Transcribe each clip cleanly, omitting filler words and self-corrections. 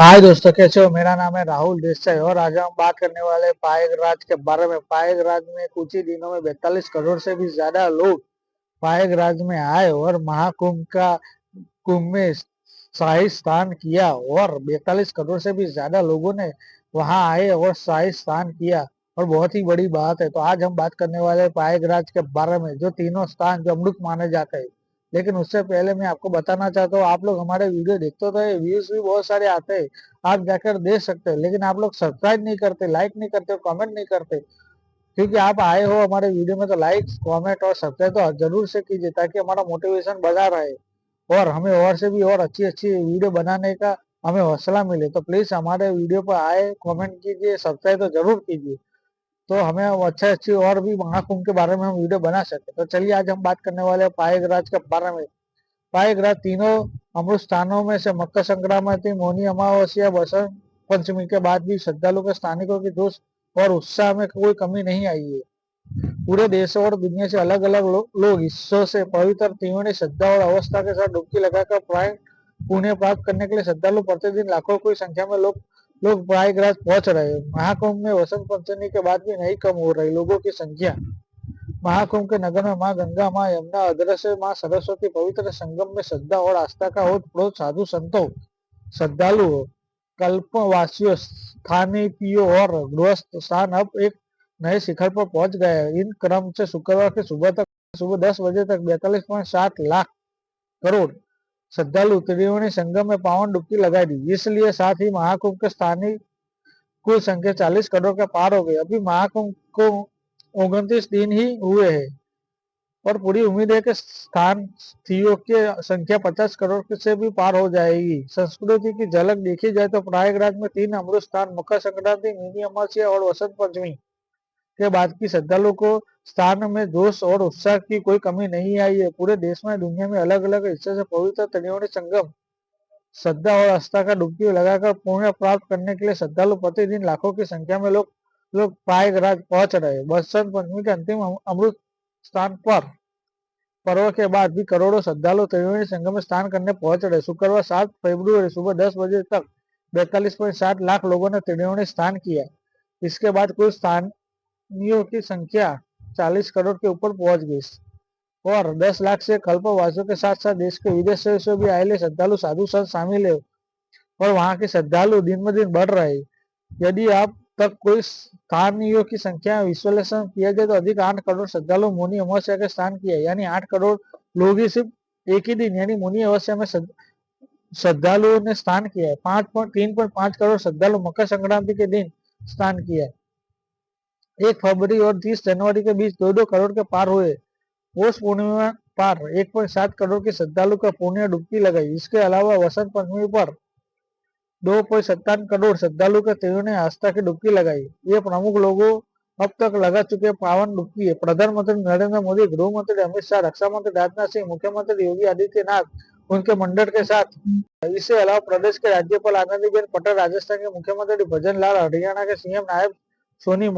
हाय दोस्तों, कैसे हो। मेरा नाम है राहुल देसाई और आज हम बात करने वाले हैं प्रयागराज के बारे में। प्रयागराज में कुछ ही दिनों में 42 करोड़ से भी ज्यादा लोग प्रयागराज में आए और महाकुंभ का कुंभ में शाही स्नान किया और 42 करोड़ से भी ज्यादा लोगों ने वहां आए और शाही स्नान किया और बहुत ही बड़ी बात है। तो आज हम बात करने वाले हैं प्रयागराज के बारे में, जो तीनों स्थान जो अमृत माने जाते हैं। लेकिन उससे पहले मैं आपको बताना चाहता हूँ, आप लोग हमारे वीडियो देखते तो व्यूज भी बहुत सारे आते हैं, आप जाकर देख सकते हैं, लेकिन आप लोग सब्सक्राइब नहीं करते, लाइक नहीं करते, कमेंट नहीं करते। क्योंकि आप आए हो हमारे वीडियो में तो लाइक कमेंट और सब्सक्राइब तो जरूर से कीजिए, ताकि हमारा मोटिवेशन बना रहे और हमें और से भी और अच्छी अच्छी वीडियो बनाने का हमें हौसला मिले। तो प्लीज हमारे वीडियो पर आए, कमेंट कीजिए, सब्सक्राइब तो जरूर कीजिए, तो हमें अच्छे अच्छी और भी महाकुंभ के बारे में हम वीडियो बना सके। तो चलिए आज हम बात करने वाले हैं प्रयागराज के बारे में। प्रयागराज तीनों अमृत स्थानों में से मकर संक्रांति, मौनी अमावस्या, बसंत पंचमी के बाद भी श्रद्धालु के स्थानिकों की जोश और उत्साह में कोई कमी नहीं आई है। पूरे देश और दुनिया से अलग अलग लोग हिस्सों से पवित्र त्रिवेणी श्रद्धा और अवस्था के साथ डुबकी लगाकर प्राय पुण्य प्राप्त करने के लिए श्रद्धालु प्रतिदिन लाखों की संख्या में लोग प्रयागराज पहुंच रहे हैं। महाकुंभ में वसंत पंचमी के बाद भी नहीं कम हो रही लोगों की संख्या। महाकुंभ के नगर में माँ गंगा, माँ यमुना, अदृश्य माँ सरस्वती पवित्र संगम में श्रद्धा और आस्था का ओत प्रोत साधु संतों, श्रद्धालुओं, कल्पवासियों, स्थानीय और गृहस्थ स्थान अब एक नए शिखर पर पहुंच गए हैं। इन क्रम से शुक्रवार की सुबह 10 बजे तक 42.7 लाख करोड़ श्रद्धालु त्रिवेणी संगम में पावन डुबकी लगाई दी। इसलिए साथ ही महाकुंभ के स्थानीय कुल संख्या 40 करोड़ के पार हो गई। अभी महाकुंभ को 29 दिन ही हुए हैं और पूरी उम्मीद है कि स्थानार्थियों की संख्या 50 करोड़ से भी पार हो जाएगी। संस्कृति की झलक देखी जाए तो प्रयागराज में 3 अमृत स्थान मकर संक्रांति, मिनी अमावस्या और वसंत पंचमी के बाद की श्रद्धालुओं को स्थान में जोश और उत्साह की कोई कमी नहीं आई है। पूरे देश में दुनिया में अलग अलग हिस्से से पवित्र त्रिवेणी संगम श्रद्धा और आस्था का डुबकी लगाकर पुण्य प्राप्त करने के लिए श्रद्धालु प्रतिदिन लाखों की संख्या में लोग प्रयागराज पहुंच रहे। बसंत पंचमी के अंतिम अमृत स्थान पर पर्व के बाद भी करोड़ों श्रद्धालु त्रिवेणी संगम में स्नान करने पहुंच रहे। शुक्रवार 7 फरवरी सुबह 10 बजे तक 42.7 लाख लोगों ने त्रिवेणी स्नान किया। इसके बाद कुल स्थानियों की संख्या 40 करोड़ के ऊपर पहुंच गई और 10 लाख से कल्पवासियों के साथ साथ देश के विदेश से भी आए श्रद्धालु साधु संत शामिल है और वहां के श्रद्धालु दिन ब दिन बढ़ रहे। यदि आप तक कोई स्थानीयों की संख्या विश्लेषण किया जाए तो अधिक 8 करोड़ श्रद्धालु मौनी अमावस्या के स्नान किया, यानी 8 करोड़ लोग ही सिर्फ एक ही दिन यानी मौनी अमावस्या में श्रद्धालुओं ने स्नान किया है। 3.5 करोड़ श्रद्धालु मकर संक्रांति के दिन स्नान किया है। 1 फरवरी और 30 जनवरी के बीच 2-2 करोड़ के पार हुए। पौष पूर्णिमा पर 1.7 करोड़ के श्रद्धालु का पुण्य डुबकी लगाई। इसके अलावा वसंत पंचमी पर 2.57 करोड़ श्रद्धालु का त्रिवेणी आस्था की डुबकी लगाई। ये प्रमुख लोगों अब तक लगा चुके पावन डुबकी है। प्रधानमंत्री नरेंद्र मोदी, गृह मंत्री अमित शाह, रक्षा मंत्री राजनाथ सिंह, मुख्यमंत्री योगी आदित्यनाथ उनके मंडल के साथ। इसके अलावा प्रदेश के राज्यपाल आनंदीबेन पटेल, राजस्थान के मुख्यमंत्री भजन लाल, हरियाणा के सीएम नायब सोनी,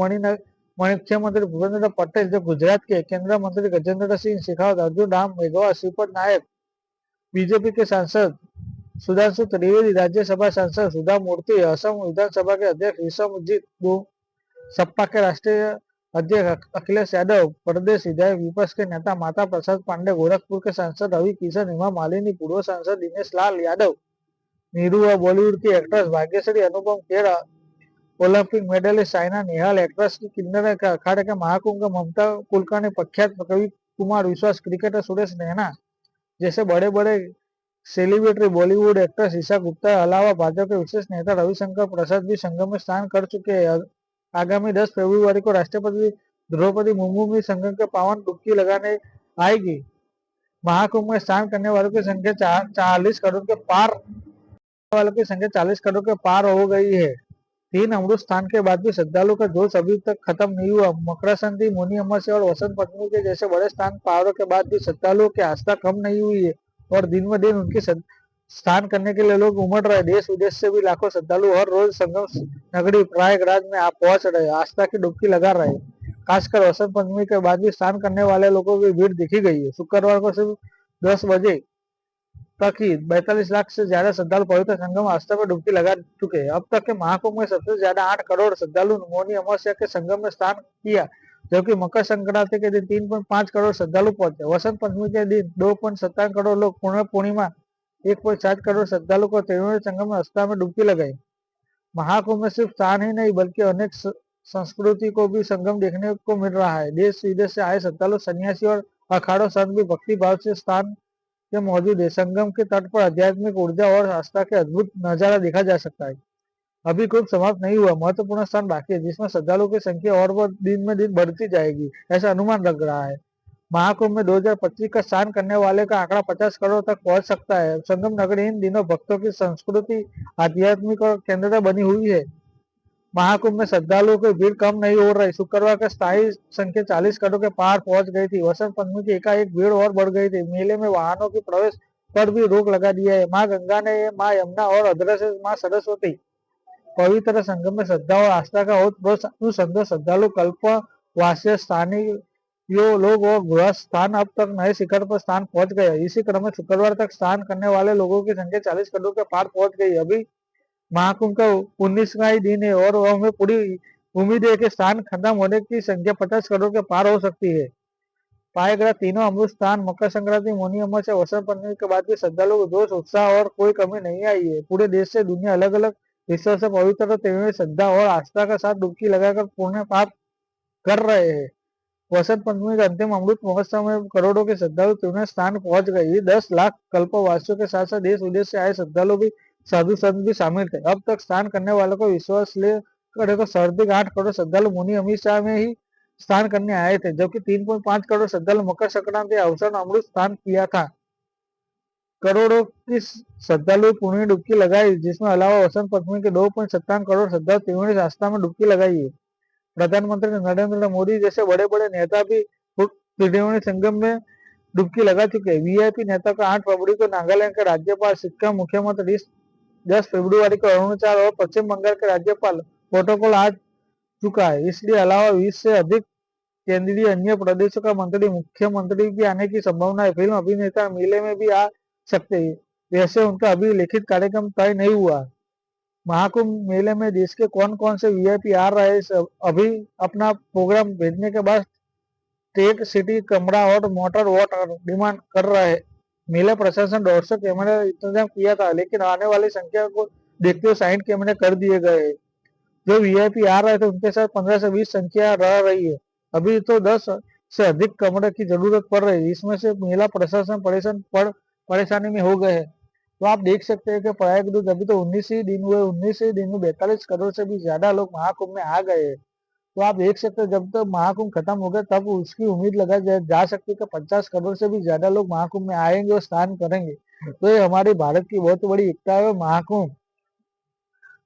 मुख्यमंत्री भूपेंद्र पटेल, जो गुजरात के केंद्रीय मंत्री गजेंद्र सिंह शेखावत, अर्जुन राम मेघवाल, श्रीपद नायक, बीजेपी के सांसद सुधांशु त्रिवेदी, राज्यसभा सांसद सुधा मूर्ति, असम विधानसभा के अध्यक्ष विक्रमजीत, सपा के राष्ट्रीय अध्यक्ष अखिलेश यादव, प्रदेश विधायक विपक्ष के नेता माता प्रसाद पांडे, गोरखपुर के सांसद रवि किशन, हेमा मालिनी, पूर्व सांसद दिनेश लाल यादव, नीरू, बॉलीवुड की actress Bhagyashree, Anupam Kher, Olympic medallist Saina Nehwal, actress की किन्नर अखाड़े के महाकुंभ का ममता कुलकर्णी, प्रख्यात कवि कुमार विश्वास, क्रिकेटर सुरेश रैना जैसे बड़े बड़े सेलिब्रिटी, बॉलीवुड एक्ट्रेस ईशा गुप्ता अलावा भाजपा के विशेष नेता रविशंकर प्रसाद भी संगम में स्नान कर चुके हैं। आगामी 10 फरवरी को राष्ट्रपति द्रौपदी मुर्मू भी संगम के पावन डुबकी लगाने आएगी। महाकुंभ में स्नान करने वालों की संख्या 40 करोड़ के पार हो गई है। 3 अमृत स्थान के बाद भी श्रद्धालु का जोश अभी तक खत्म नहीं हुआ। मकर संक्रांति, मौनी अमावस्या और वसंत पंचमी के जैसे बड़े स्थान पारों के बाद भी श्रद्धालुओं की आस्था कम नहीं हुई है और दिन ब दिन उनकी स्नान करने के लिए लोग उमड़ रहे। देश विदेश से भी लाखों श्रद्धालु हर रोज संगम नगरी प्रयागराज में आप पहुंच रहे, आस्था की डुबकी लगा रहे। खासकर वसंत पंचमी के बाद भी स्नान करने वाले लोगों की भीड़ दिखी गई है। शुक्रवार को सिर्फ 10 बजे तक ही 42 लाख से ज्यादा श्रद्धालु पवित्र संगम में आस्था में डुबकी लगा चुके हैं। अब तक के महाकुंभ में सबसे ज्यादा 8 करोड़ श्रद्धालु मौनी अमावस्या के संगम में स्नान किया, जबकि मकर संक्रांति के दिन 3.5 करोड़ श्रद्धालु पहुंचे। वसंत पंचमी के दिन 2.57 करोड़ लोग, पूर्णिमा 1.7 करोड़ श्रद्धालु को त्रिवेणी संगम में आस्था में डुबकी लगाई। महाकुंभ में सिर्फ स्नान ही नहीं बल्कि अनेक संस्कृति को भी संगम देखने को मिल रहा है। देश विदेश से आए श्रद्धालु, सन्यासी और अखाड़ों संत भी भक्ति भाव से स्थान के मौजूद है। संगम के तट पर आध्यात्मिक ऊर्जा और आस्था के अद्भुत नजारा देखा जा सकता है। अभी कुछ समाप्त नहीं हुआ, महत्वपूर्ण स्थान बाकी है जिसमें श्रद्धालुओं की संख्या और दिन में दिन बढ़ती जाएगी, ऐसा अनुमान लग रहा है। महाकुंभ में 2025 का स्नान करने वाले का आंकड़ा 50 करोड़ तक पहुंच सकता है। संगम नगरी इन दिनों भक्तों की संस्कृति, आध्यात्मिक और केंद्र बनी हुई है। महाकुंभ में श्रद्धालुओं की भीड़ कम नहीं हो रही। शुक्रवार का स्थायी संख्या 40 करोड़ के पार पहुंच गई थी। वसंत पंचमी की एकाएक भीड़ और बढ़ गई थी। मेले में वाहनों की प्रवेश पर भी रोक लगा दिया है। माँ गंगा ने माँ यमुना और अदृश्य माँ सरस्वती पवित्र संगम में श्रद्धा और आस्था का संतोष श्रद्धालु, कल्प वास्य, स्थानीय लोग और गृहस्थ स्थान अब तक नए शिखर पर स्थान पहुंच गए। इसी क्रम में शुक्रवार तक स्नान करने वाले लोगों की संख्या 40 करोड़ के पार पहुंच गई। अभी महाकुंभ का 19वां ही दिन है और हमें पूरी उम्मीद है कि स्नान खत्म होने की संख्या 50 करोड़ के पार हो सकती है। पाए गए तीनों अमृत स्थान मकर संक्रांति, मौनी अमावस्या, वसंत पंचमी के बाद भी श्रद्धालुओं को जोश, उत्साह और कोई कमी नहीं आई है। पूरे देश से दुनिया अलग अलग हिस्सों से पवित्र त्रिवेणी श्रद्धा और आस्था के साथ डुबकी लगाकर पुण्य पाप कर रहे हैं। वसंत पंचमी के अंतिम अमृत महोत्सव में करोड़ों के श्रद्धालु त्रिवेणी स्थान पहुंच गए। 10 लाख कल्पवासियों के साथ साथ देश विदेश से आए श्रद्धालु भी, साधु संत भी शामिल थे। अब तक स्नान करने वालों को विश्वास ले करे तो 8.5 करोड़ श्रद्धालु मुनि अमावस्या में ही स्नान करने आए थे, जबकि 3.5 करोड़ श्रद्धालु मकर संक्रांति अवसर में अमृत स्नान किया था। करोड़ों की श्रद्धालु पुण्य डुबकी लगाई, जिसमें अलावा वसंत पंचमी के 2.57 करोड़ श्रद्धालु त्रिवेणी आस्था में डुबकी लगाई है। प्रधानमंत्री नरेंद्र मोदी जैसे बड़े बड़े नेता भी त्रिवेणी संगम में डुबकी लगा चुके हैं। वीआईपी नेता को 8 फरवरी को नागालैंड के राज्यपाल, सिक्किम मुख्यमंत्री 10 फरवरी को अरुणाचल और पश्चिम बंगाल के राज्यपाल प्रोटोकॉल आ चुका है। इसलिए अलावा 20 से अधिक केंद्रीय अन्य प्रदेशों का मंत्री, मुख्यमंत्री भी आने की संभावना है। फिल्म अभिनेता मेले में भी आ सकते हैं, वैसे उनका अभी लिखित कार्यक्रम तय नहीं हुआ। महाकुंभ मेले में देश के कौन कौन से वीआईपी आ रहे हैं, अभी अपना प्रोग्राम भेजने के बाद स्टेट, सिटी, कमरा और मोटर वाटर डिमांड कर रहे हैं। मेला प्रशासन 150 कैमरे इंतजाम किया था, लेकिन आने वाली संख्या को देखते हुए 60 कैमरे कर दिए गए हैं। जो वीआईपी आ रहे थे उनके साथ 15 से 20 संख्या रह रही है। अभी तो 10 से अधिक कमरे की जरूरत पड़ रही है। इसमें से मेला प्रशासन परेशानी में हो गए हैं। तो आप देख सकते हैं कि प्रयागराज अभी तो 19 ही दिन हुए, 19 ही दिन में 42 करोड़ से भी ज्यादा लोग महाकुंभ में आ गए हैं। तो आप देख सकते हैं जब तक महाकुंभ खत्म हो गया तब उसकी उम्मीद लगा जा सकती है कि 50 करोड़ से भी ज्यादा लोग महाकुंभ में आएंगे और स्नान करेंगे। तो ये हमारे भारत की बहुत बड़ी एकता है। महाकुंभ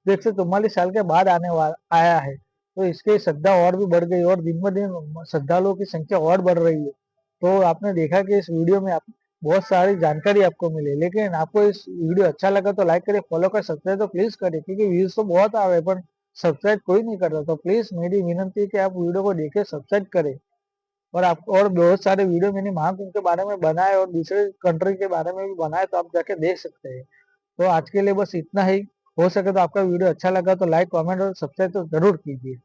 144 साल के बाद आया है, तो इसकी श्रद्धा और भी बढ़ गई और दिन ब दिन श्रद्धालुओं की संख्या और बढ़ रही है। तो आपने देखा कि इस वीडियो में बहुत सारी जानकारी आपको मिली, लेकिन आपको इस वीडियो अच्छा लगा तो लाइक करें, फॉलो करें, सब्सक्राइब तो प्लीज करें, क्योंकि व्यूज तो बहुत आ रहे पर सब्सक्राइब कोई नहीं कर रहा। तो प्लीज मेरी विनंती है कि आप वीडियो को देखें, सब्सक्राइब करें। और आप और बहुत सारे वीडियो मैंने महाकुंभ के बारे में बनाए और दूसरे कंट्री के बारे में भी बनाए, तो आप जाके देख सकते हैं। तो आज के लिए बस इतना ही। हो सके तो आपका वीडियो अच्छा लगा तो लाइक, कमेंट और सब्सक्राइब तो जरूर कीजिए।